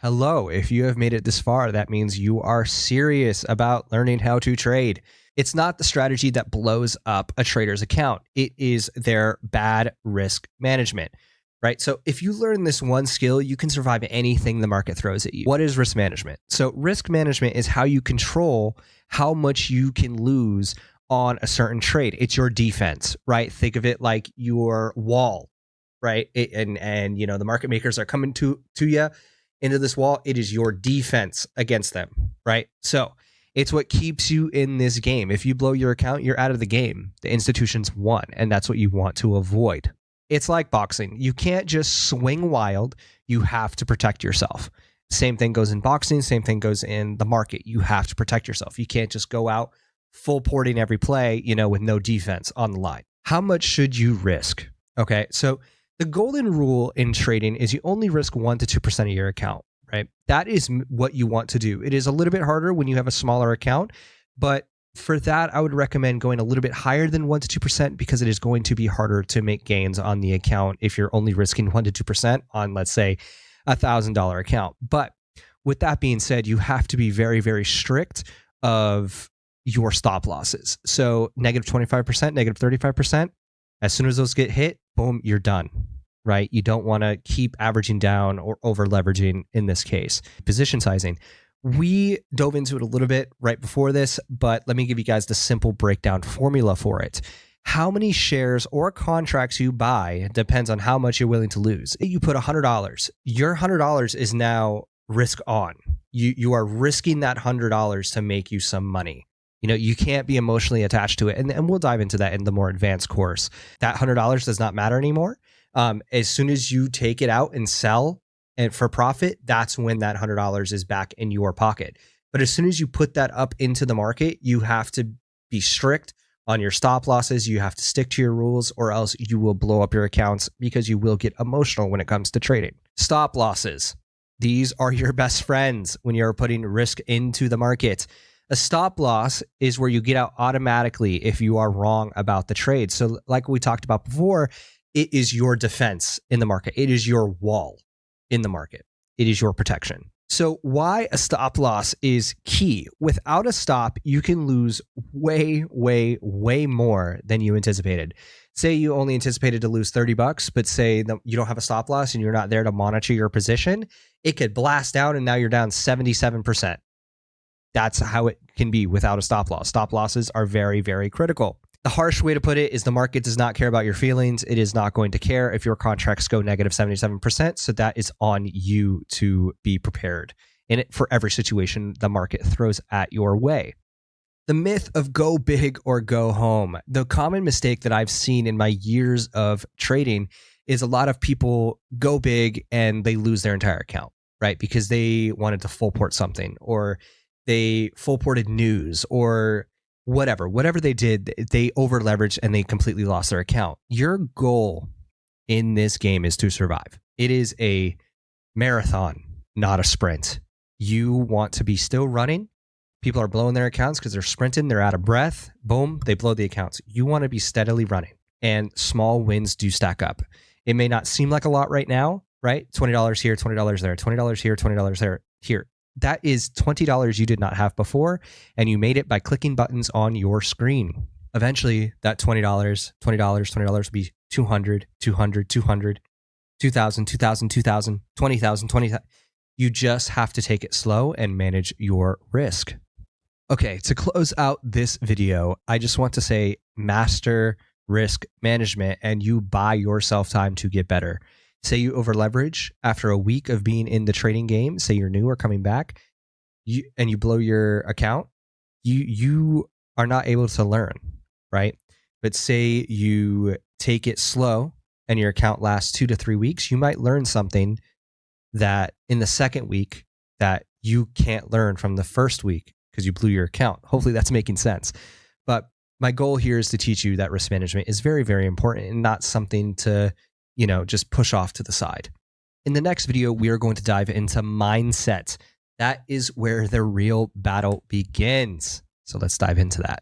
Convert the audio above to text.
Hello, if you have made it this far, that means you are serious about learning how to trade. It's not the strategy that blows up a trader's account. It is their bad risk management, right? So if you learn this one skill, you can survive anything the market throws at you. What is risk management? So risk management is how you control how much you can lose on a certain trade. It's your defense, right? Think of it like your wall, right? And you know, the market makers are coming to you into this wall. It is your defense against them, right? So it's what keeps you in this game. If you blow your account, you're out of the game. The institution's won, and that's what you want to avoid. It's like boxing. You can't just swing wild. You have to protect yourself. Same thing goes in boxing. Same thing goes in the market. You have to protect yourself. You can't just go out full porting every play, with no defense on the line. How much should you risk? Okay, so the golden rule in trading is you only risk 1 to 2% of your account, right? That is what you want to do. It is a little bit harder when you have a smaller account, but for that, I would recommend going a little bit higher than 1 to 2% because it is going to be harder to make gains on the account if you're only risking 1 to 2% on, let's say, $1,000 account. But with that being said, you have to be very, very strict of your stop losses. So negative 25%, negative 35%. As soon as those get hit, boom, you're done, right? You don't want to keep averaging down or over leveraging in this case. Position sizing. We dove into it a little bit right before this, but let me give you guys the simple breakdown formula for it. How many shares or contracts you buy depends on how much you're willing to lose. You put $100. Your $100 is now risk on. You are risking that $100 to make you some money. You can't be emotionally attached to it. And we'll dive into that in the more advanced course. That $100 does not matter anymore. As soon as you take it out and sell and for profit, that's when that $100 is back in your pocket. But as soon as you put that up into the market, you have to be strict on your stop losses. You have to stick to your rules or else you will blow up your accounts because you will get emotional when it comes to trading. Stop losses. These are your best friends when you're putting risk into the market. A stop loss is where you get out automatically if you are wrong about the trade. So like we talked about before, it is your defense in the market. It is your wall in the market. It is your protection. So why a stop loss is key. Without a stop, you can lose way, way, way more than you anticipated. Say you only anticipated to lose $30, but say that you don't have a stop loss and you're not there to monitor your position, it could blast down and now you're down 77%. That's how it can be without a stop loss. Stop losses are very, very critical. The harsh way to put it is the market does not care about your feelings. It is not going to care if your contracts go negative 77%. So that is on you to be prepared in it for every situation the market throws at your way. The myth of go big or go home. The common mistake that I've seen in my years of trading is a lot of people go big and they lose their entire account, right? Because they wanted to full port something or they full ported news or whatever they did, they over leveraged and they completely lost their account. Your goal in this game is to survive. It is a marathon, not a sprint. You want to be still running. People are blowing their accounts because they're sprinting. They're out of breath. Boom, they blow the accounts. You want to be steadily running and small wins do stack up. It may not seem like a lot right now, right? $20 here, $20 there, $20 here, $20 there, here. That is $20 you did not have before, and you made it by clicking buttons on your screen. Eventually, that $20 will be $200, $200, $200, $2,000, $2,000, $2,000, $20,000, $20,000. You just have to take it slow and manage your risk. Okay, to close out this video, I just want to say master risk management and you buy yourself time to get better. Say you over leverage after a week of being in the trading game, say you're new or coming back, and you blow your account, you are not able to learn, right? But say you take it slow and your account lasts 2 to 3 weeks, you might learn something that in the second week that you can't learn from the first week because you blew your account. Hopefully that's making sense. But my goal here is to teach you that risk management is very, very important and not something to just push off to the side. In the next video, we are going to dive into mindset. That is where the real battle begins. So let's dive into that.